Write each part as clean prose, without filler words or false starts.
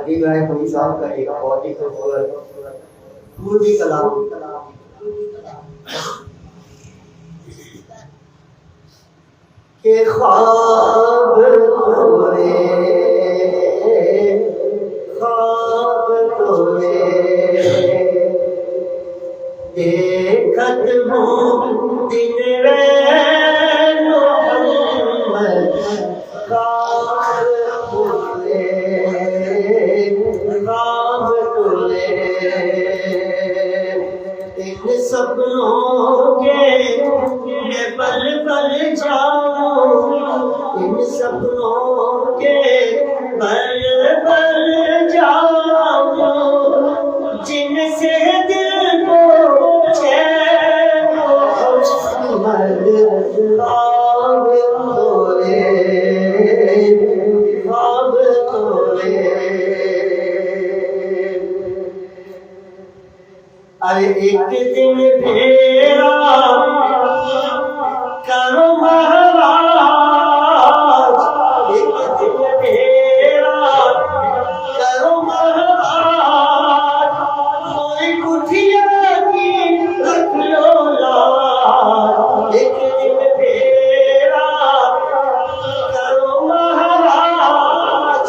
अभी मैं अपनी साहब का एक बहुत ही खूबसूरत पूरी कलाम के ख्वाब तोरे देखत हूँ दिन रैन मोहम्मद ख्वाब तोरे इन सपनों के मैं पल पल जाऊं इन सपनों के पल पल जाऊं जिनसे दिल को चैन मोहम्मद ख्वाब तोरे अरे एक दिन फेरा करो महाराज एक दिन फेरा करो महाराज कोई कुठिया की रख लो लाज एक दिन फेरा करो महाराज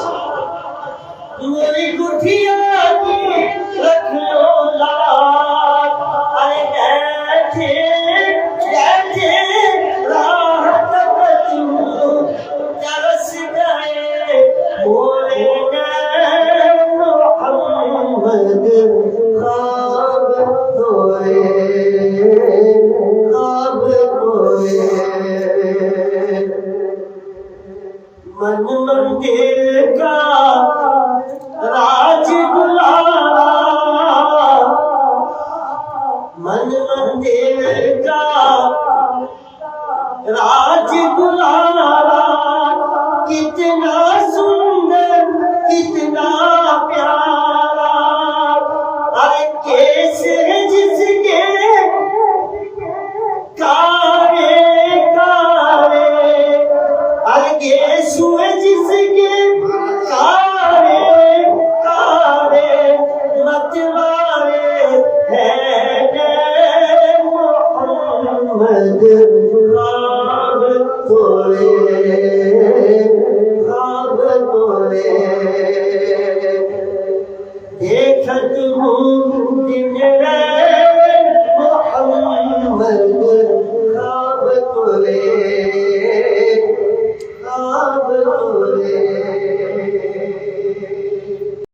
कोई कुठिया की रख लो लाज अरे बैठे राह तक तू तरस गए बोले मोहम्मद ख्वाब तोरे मन मंदिर का राज बुलारा मन मंदिर का राज बुलारा कितना सुंदर कितना प्यारा अरे कैसे जिसके कारे कारे अरे कैसे जिसके कारे कारे मतवारे है मोहम्मद ख्वाब तोरे देखत हूँ दिन